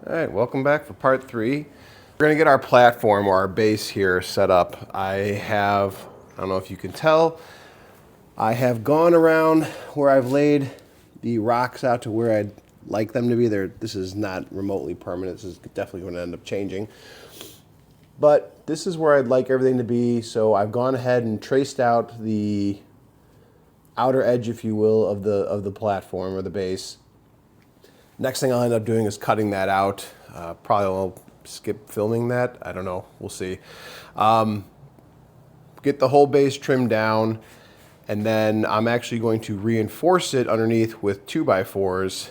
All right, welcome back for part 3. We're gonna get our platform or our base here set up. I don't know if you can tell, I have gone around where I've laid the rocks out to where I'd like them to be. This is not remotely permanent. This is definitely going to end up changing. But this is where I'd like everything to be. So I've gone ahead and traced out the outer edge, if you will, of the platform or the base. Next thing I'll end up doing is cutting that out. Probably I'll skip filming that. I don't know. We'll see. Get the whole base trimmed down, and then I'm actually going to reinforce it underneath with 2x4s.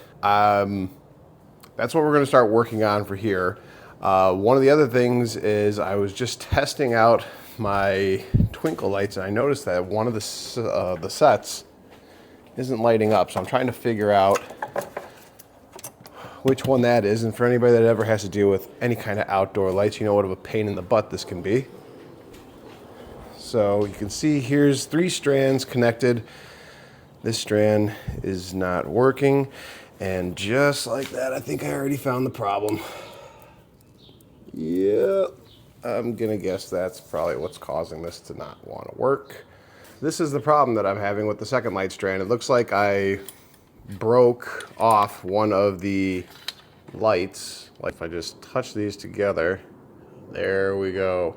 That's what we're going to start working on for here. One of the other things is I was just testing out my twinkle lights, and I noticed that one of the sets isn't lighting up. So I'm trying to figure out which one that is. And for anybody that ever has to deal with any kind of outdoor lights, you know what of a pain in the butt this can be. So you can see here's 3 strands connected. This strand is not working. And just like that, I think I already found the problem. Yeah, I'm gonna guess that's probably what's causing this to not want to work. This is the problem that I'm having with the second light strand. It looks like I broke off one of the lights. Like if I just touch these together, there we go.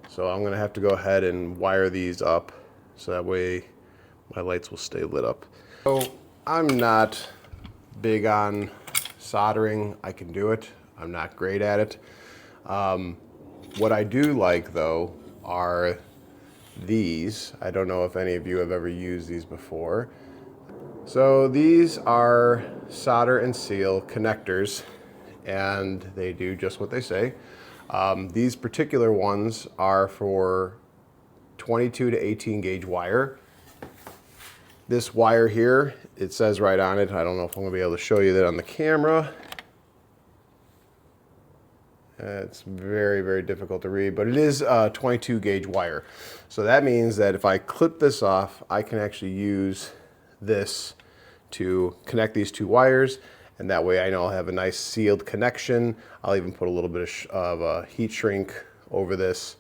So I'm gonna have to go ahead and wire these up so that way my lights will stay lit up. So I'm not big on soldering. I can do it. I'm not great at it. What I do like though are these. I don't know if any of you have ever used these before. So these are solder and seal connectors, and they do just what they say. These particular ones are for 22 to 18 gauge wire. This wire here, it says right on it, I don't know if I'm gonna be able to show you that on the camera. It's very, very difficult to read, but it is 22 gauge wire. So that means that if I clip this off, I can actually use this to connect these 2 wires, and that way I know I'll have a nice sealed connection. I'll even put a little bit of heat shrink over this,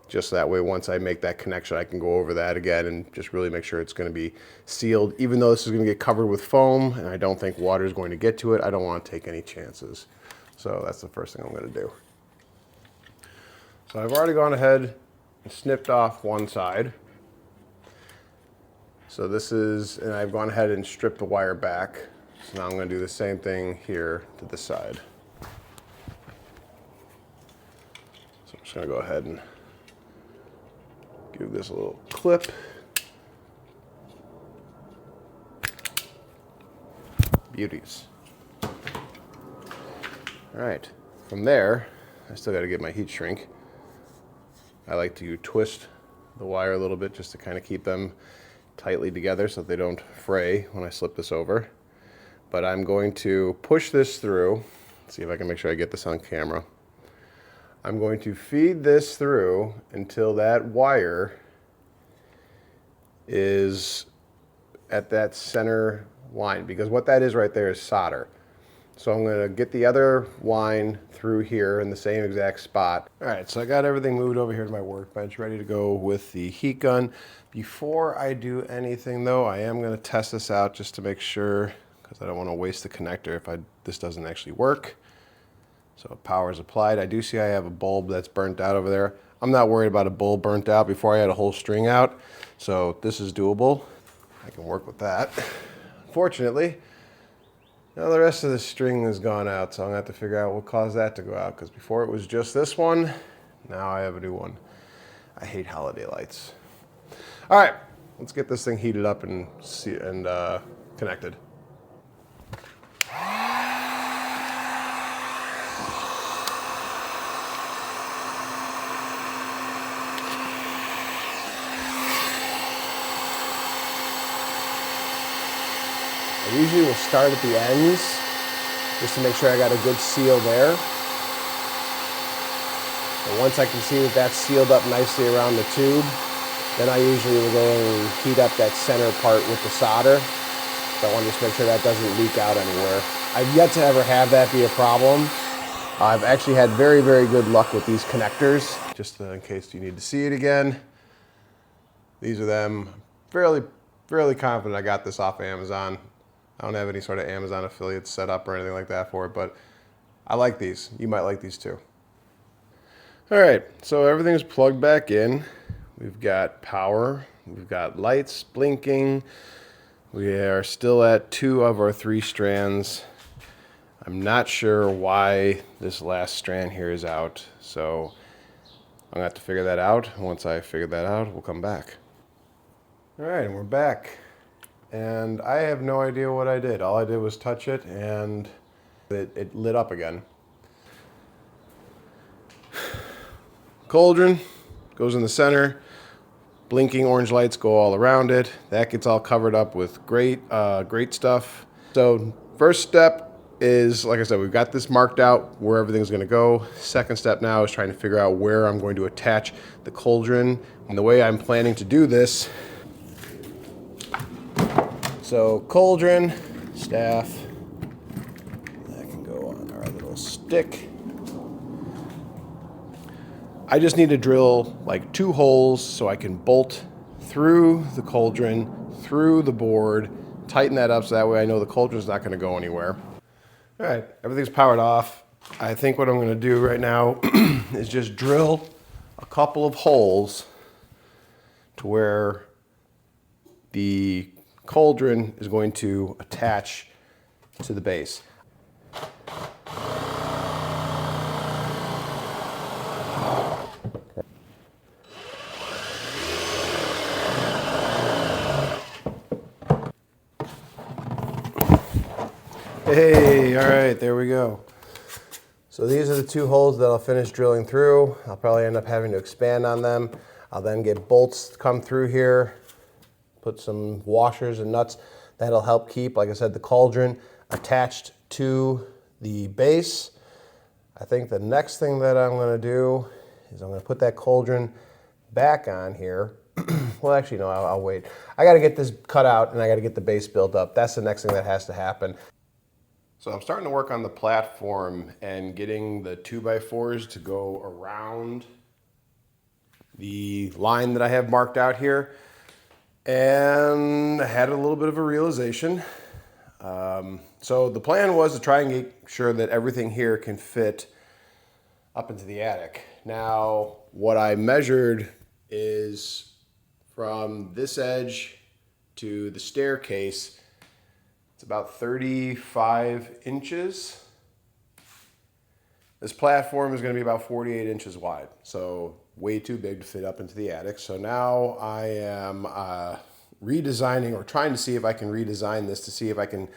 just so that way once I make that connection, I can go over that again and just really make sure it's going to be sealed. Even though this is going to get covered with foam, and I don't think water is going to get to it, I don't want to take any chances. So that's the first thing I'm going to do. So I've already gone ahead and snipped off one side. So this is, and I've gone ahead and stripped the wire back. So now I'm going to do the same thing here to the side. So I'm just going to go ahead and give this a little clip. Beauties. All right, from there, I still got to get my heat shrink. I like to twist the wire a little bit just to kind of keep them tightly together so that they don't fray when I slip this over. But I'm going to push this through. Let's see if I can make sure I get this on camera. I'm going to feed this through until that wire is at that center line, because what that is right there is solder. So I'm going to get the other line through here in the same exact spot. All right, so I got everything moved over here to my workbench, ready to go with the heat gun. Before I do anything though, I am going to test this out just to make sure, because I don't want to waste the connector if this doesn't actually work. So power is applied. I do see I have a bulb that's burnt out over there. I'm not worried about a bulb burnt out before I had a whole string out. So this is doable. I can work with that. Unfortunately, now the rest of the string has gone out, so I'm going to have to figure out what caused that to go out, because before it was just this one, now I have a new one. I hate holiday lights. All right, let's get this thing heated up and connected. I usually will start at the ends just to make sure I got a good seal there. And once I can see that that's sealed up nicely around the tube, then I usually will go and heat up that center part with the solder. So I want to just make sure that doesn't leak out anywhere. I've yet to ever have that be a problem. I've actually had very, very good luck with these connectors. Just in case you need to see it again. These are them. Fairly confident I got this off of Amazon. I don't have any sort of Amazon affiliate set up or anything like that for it, but I like these. You might like these too. All right, so everything's plugged back in. We've got power, we've got lights blinking. We are still at 2 of our 3 strands. I'm not sure why this last strand here is out, so I'm gonna have to figure that out. Once I figure that out, we'll come back. All right, and we're back. And I have no idea what I did. All I did was touch it and it lit up again. Cauldron goes in the center. Blinking orange lights go all around it. That gets all covered up with great stuff. So first step is, like I said, we've got this marked out where everything's gonna go. Second step now is trying to figure out where I'm going to attach the cauldron. And the way I'm planning to do this, so cauldron, staff, that can go on our little stick. I just need to drill like 2 holes so I can bolt through the cauldron, through the board, tighten that up so that way I know the cauldron's not gonna go anywhere. All right, everything's powered off. I think what I'm gonna do right now is just drill a couple of holes to where the cauldron is going to attach to the base. Hey, all right, there we go. So these are the 2 holes that I'll finish drilling through. I'll probably end up having to expand on them. I'll then get bolts to come through here, put some washers and nuts. That'll help keep, like I said, the cauldron attached to the base. I think the next thing that I'm gonna do is I'm gonna put that cauldron back on here. Well, actually, no, I'll wait. I gotta get this cut out and I gotta get the base built up. That's the next thing that has to happen. So I'm starting to work on the platform and getting the 2x4s to go around the line that I have marked out here. And I had a little bit of a realization. So the plan was to try and make sure that everything here can fit up into the attic. Now, what I measured is from this edge to the staircase, it's about 35 inches. This platform is going to be about 48 inches wide, so way too big to fit up into the attic. So now I am redesigning, or trying to see if I can redesign this to see if I can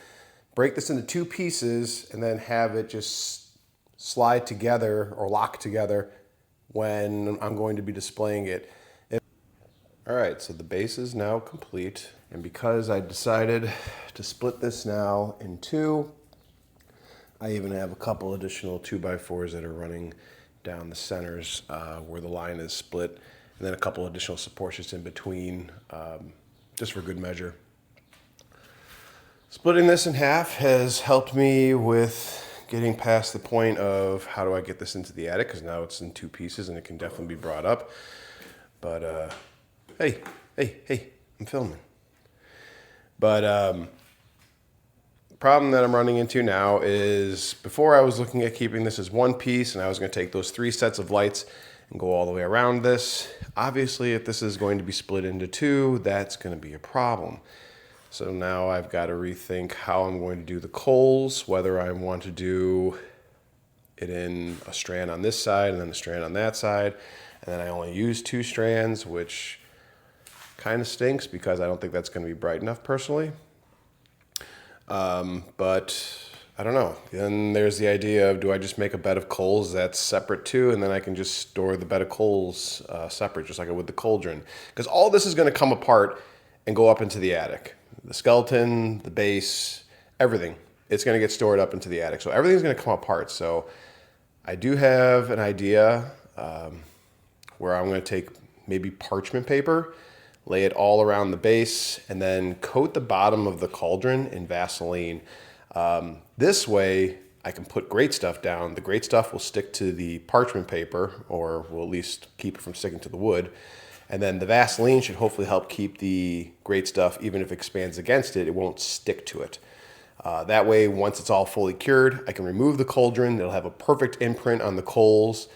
break this into 2 pieces and then have it just slide together or lock together when I'm going to be displaying it. All right, so the base is now complete. And because I decided to split this now in 2, I even have a couple additional 2x4s that are running down the centers where the line is split, and then a couple additional supports just in between, just for good measure. Splitting this in half has helped me with getting past the point of how do I get this into the attic, because now it's in 2 pieces and it can definitely be brought up. But hey, I'm filming. But problem that I'm running into now is, before I was looking at keeping this as 1 piece and I was going to take those 3 sets of lights and go all the way around this. Obviously, if this is going to be split into 2, that's going to be a problem. So now I've got to rethink how I'm going to do the coals, whether I want to do it in a strand on this side and then a strand on that side. And then I only use 2 strands, which kind of stinks because I don't think that's going to be bright enough personally. But I don't know. Then there's the idea of, do I just make a bed of coals that's separate too, and then I can just store the bed of coals separate, just like I would the cauldron. Because all this is going to come apart and go up into the attic. The skeleton, the base, everything. It's going to get stored up into the attic. So everything's going to come apart. So I do have an idea where I'm going to take maybe parchment paper, lay it all around the base, and then coat the bottom of the cauldron in Vaseline. This way, I can put great stuff down. The great stuff will stick to the parchment paper, or will at least keep it from sticking to the wood. And then the Vaseline should hopefully help keep the great stuff, even if it expands against it, it won't stick to it. That way, once it's all fully cured, I can remove the cauldron. It'll have a perfect imprint on the coals,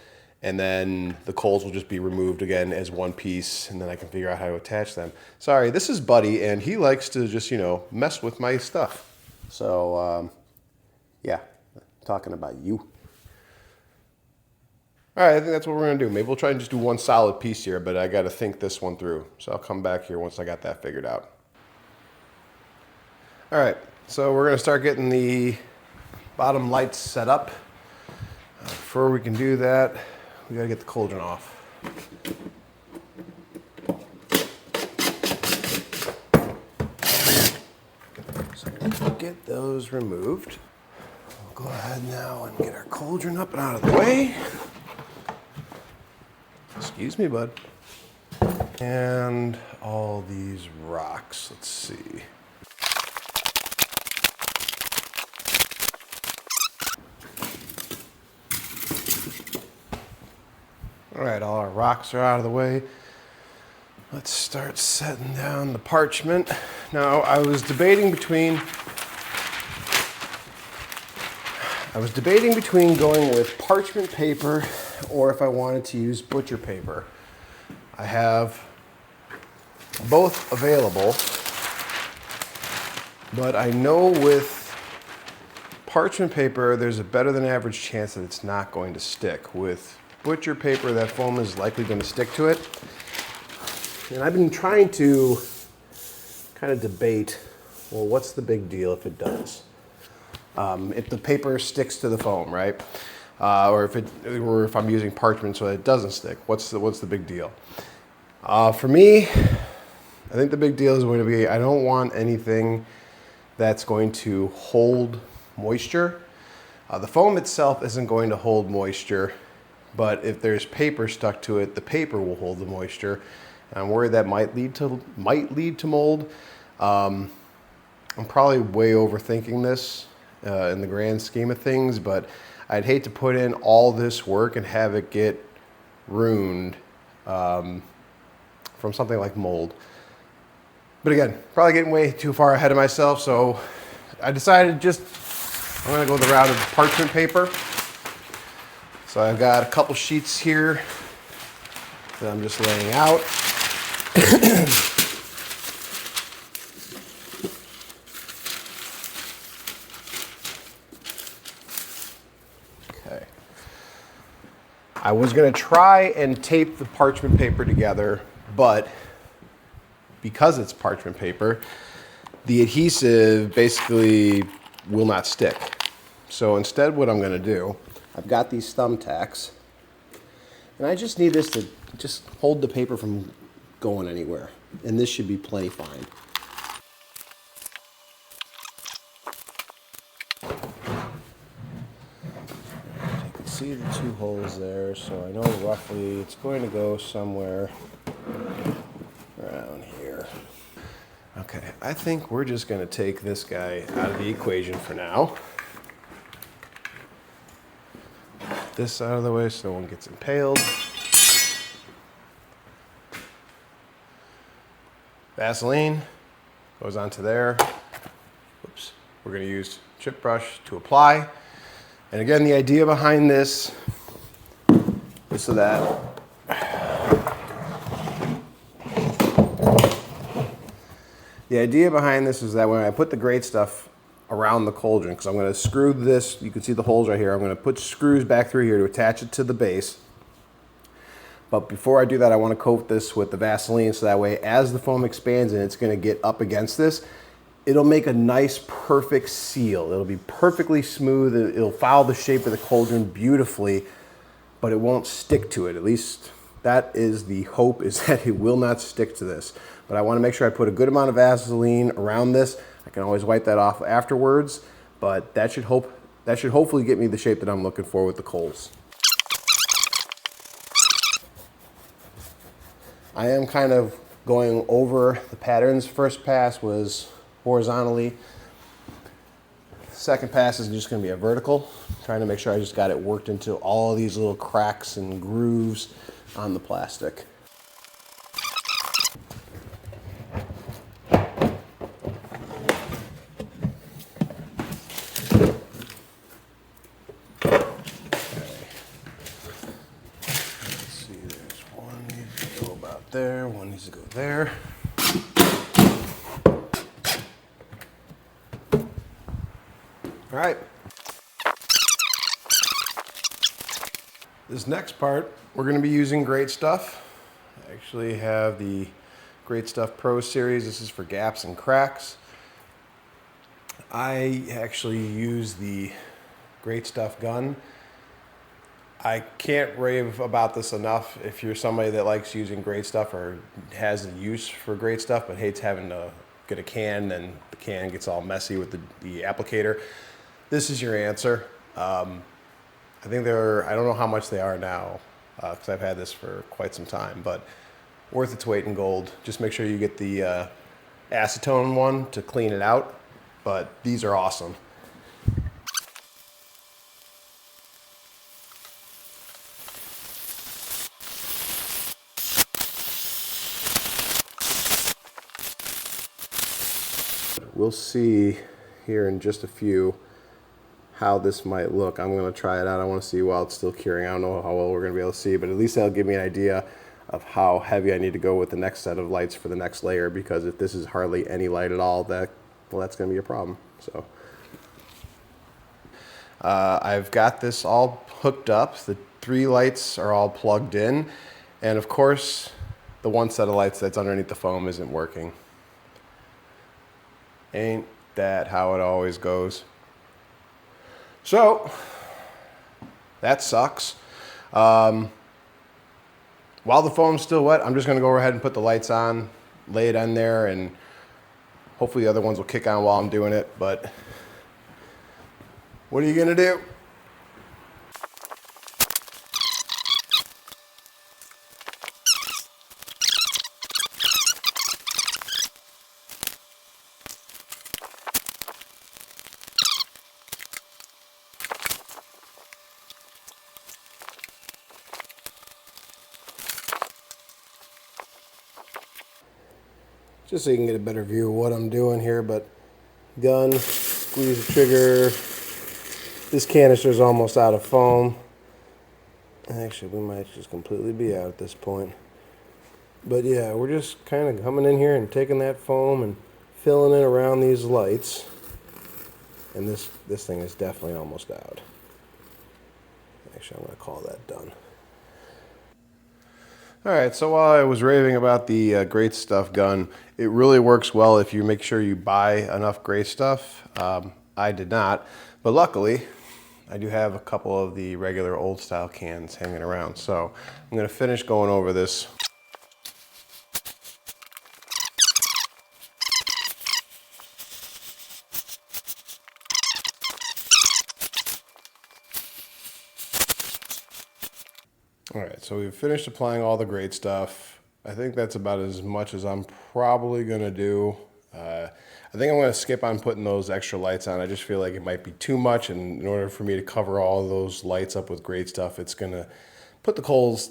and then the coals will just be removed again as one piece, and then I can figure out how to attach them. Sorry, this is Buddy, and he likes to just, mess with my stuff. So, yeah, talking about you. All right, I think that's what we're gonna do. Maybe we'll try and just do one solid piece here, but I gotta think this one through. So I'll come back here once I got that figured out. All right, so we're gonna start getting the bottom lights set up. Before we can do that, we gotta get the cauldron off. So we'll get those removed. We'll go ahead now and get our cauldron up and out of the way. Excuse me, bud. And all these rocks, let's see. All right, all our rocks are out of the way. Let's start setting down the parchment. Now, I was debating between going with parchment paper or if I wanted to use butcher paper. I have both available, but I know with parchment paper, there's a better than average chance that it's not going to stick. With butcher paper, that foam is likely going to stick to it. And I've been trying to kind of debate, well, what's the big deal if it does? If the paper sticks to the foam, right? Or if I'm using parchment so that it doesn't stick, what's the big deal? For me, I think the big deal is going to be I don't want anything that's going to hold moisture. The foam itself isn't going to hold moisture, but if there's paper stuck to it, the paper will hold the moisture. And I'm worried that might lead to mold. I'm probably way overthinking this in the grand scheme of things, but I'd hate to put in all this work and have it get ruined from something like mold. But again, probably getting way too far ahead of myself, so I decided I'm gonna go the route of parchment paper. So I've got a couple sheets here that I'm just laying out. Okay. I was going to try and tape the parchment paper together, but because it's parchment paper, the adhesive basically will not stick. So instead what I'm going to do, I've got these thumbtacks, and I just need this to just hold the paper from going anywhere. And this should be plenty fine. You can see the two holes there, so I know roughly it's going to go somewhere around here. Okay, I think we're just going to take this guy out of the equation for now. This out of the way so no one gets impaled. Vaseline goes onto there. Oops. We're going to use chip brush to apply. And again, the idea behind this is so that when I put the great stuff around the cauldron, because I'm going to screw this, you can see the holes right here, I'm going to put screws back through here to attach it to the base. But before I do that, I want to coat this with the Vaseline so that way as the foam expands and it's going to get up against this, it'll make a nice perfect seal. It'll be perfectly smooth, it'll follow the shape of the cauldron beautifully, but it won't stick to it. At least that is the hope, is that it will not stick to this. But I want to make sure I put a good amount of Vaseline around this. I can always wipe that off afterwards, but that should hopefully get me the shape that I'm looking for with the coals. I am kind of going over the patterns. First pass was horizontally. Second pass is just going to be a vertical, trying to make sure I just got it worked into all of these little cracks and grooves on the plastic. There, one needs to go there. All right. This next part, we're going to be using Great Stuff. I actually have the Great Stuff Pro series. This is for gaps and cracks. I actually use the Great Stuff gun. I can't rave about this enough. If you're somebody that likes using Great Stuff or has a use for Great Stuff but hates having to get a can and the can gets all messy with the applicator, this is your answer. I think I don't know how much they are now because I've had this for quite some time, but worth its weight in gold. Just make sure you get the acetone one to clean it out, but these are awesome. We'll see here in just a few how this might look. I'm going to try it out. I want to see while it's still curing. I don't know how well we're going to be able to see, but at least that'll give me an idea of how heavy I need to go with the next set of lights for the next layer, because if this is hardly any light at all, that's going to be a problem. So I've got this all hooked up. The 3 lights are all plugged in, and of course the one set of lights that's underneath the foam isn't working. Ain't that how it always goes? So that sucks. While the foam's still wet, I'm just going to go ahead and put the lights on, lay it on there, and hopefully the other ones will kick on while I'm doing it. But what are you going to do? Just so you can get a better view of what I'm doing here, but gun, squeeze the trigger. This canister is almost out of foam. Actually, we might just completely be out at this point. But yeah, we're just kind of coming in here and taking that foam and filling it around these lights. And this thing is definitely almost out. Actually, I'm going to call that done. All right, so while I was raving about the Great Stuff gun, it really works well if you make sure you buy enough Great Stuff. I did not, but luckily I do have a couple of the regular old style cans hanging around. So I'm going to finish going over this. All right, so we've finished applying all the Great Stuff. I think that's about as much as I'm probably gonna do. I think I'm gonna skip on putting those extra lights on. I just feel like it might be too much, and in order for me to cover all of those lights up with Great Stuff, it's gonna put the coals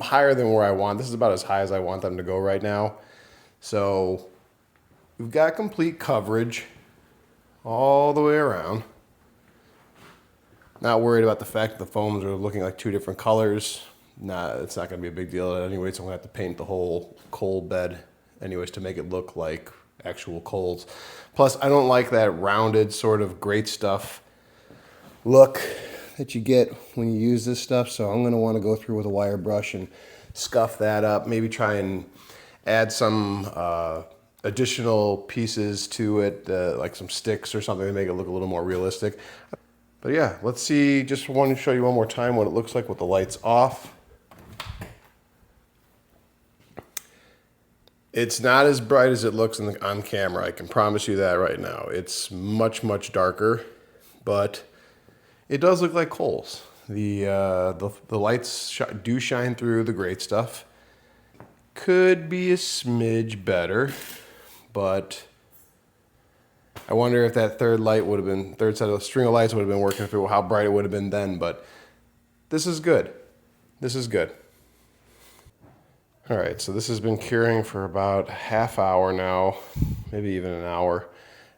higher than where I want. This is about as high as I want them to go right now. So we've got complete coverage all the way around. Not worried about the fact that the foams are looking like 2 different colors. Nah, it's not going to be a big deal anyway, so I'm going to have to paint the whole coal bed anyways to make it look like actual coals. Plus, I don't like that rounded sort of Great Stuff look that you get when you use this stuff, so I'm going to want to go through with a wire brush and scuff that up, maybe try and add some additional pieces to it, like some sticks or something to make it look a little more realistic. But yeah, let's see, just want to show you one more time what it looks like with the lights off. It's not as bright as it looks on camera, I can promise you that right now. It's much, much darker, but it does look like coals. The lights do shine through the Great Stuff. Could be a smidge better, but I wonder if that third set of string of lights would have been working through, how bright it would have been then, but this is good. This is good. All right, so this has been curing for about half hour now, maybe even an hour,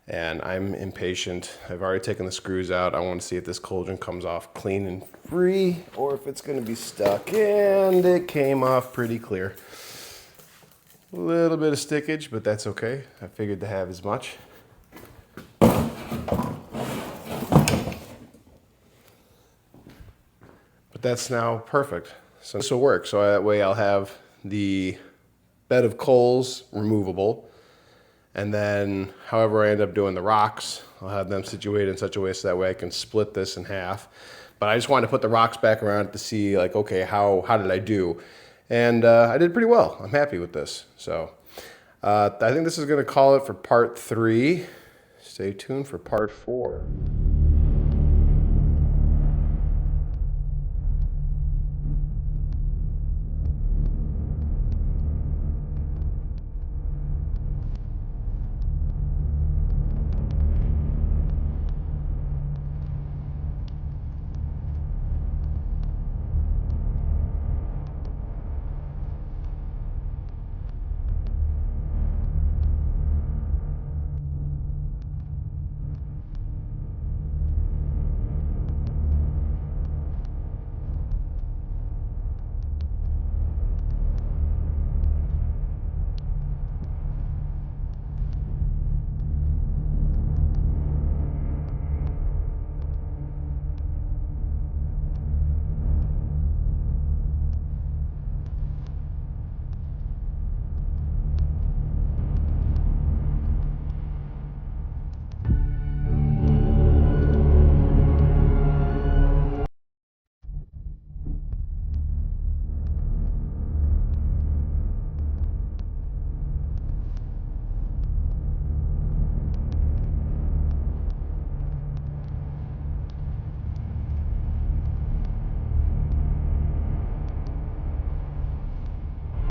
and I'm impatient. I've already taken the screws out. I want to see if this cauldron comes off clean and free, or if it's going to be stuck, and it came off pretty clear. A little bit of stickage, but that's okay. I figured to have as much. But that's now perfect. So this will work. So that way I'll have the bed of coals removable, and then however I end up doing the rocks, I'll have them situated in such a way so that way I can split this in half. But I just wanted to put the rocks back around to see, like, okay, how did I do? And I did pretty well. I'm happy with this. So I think this is going to call it for part 3. Stay tuned for part 4.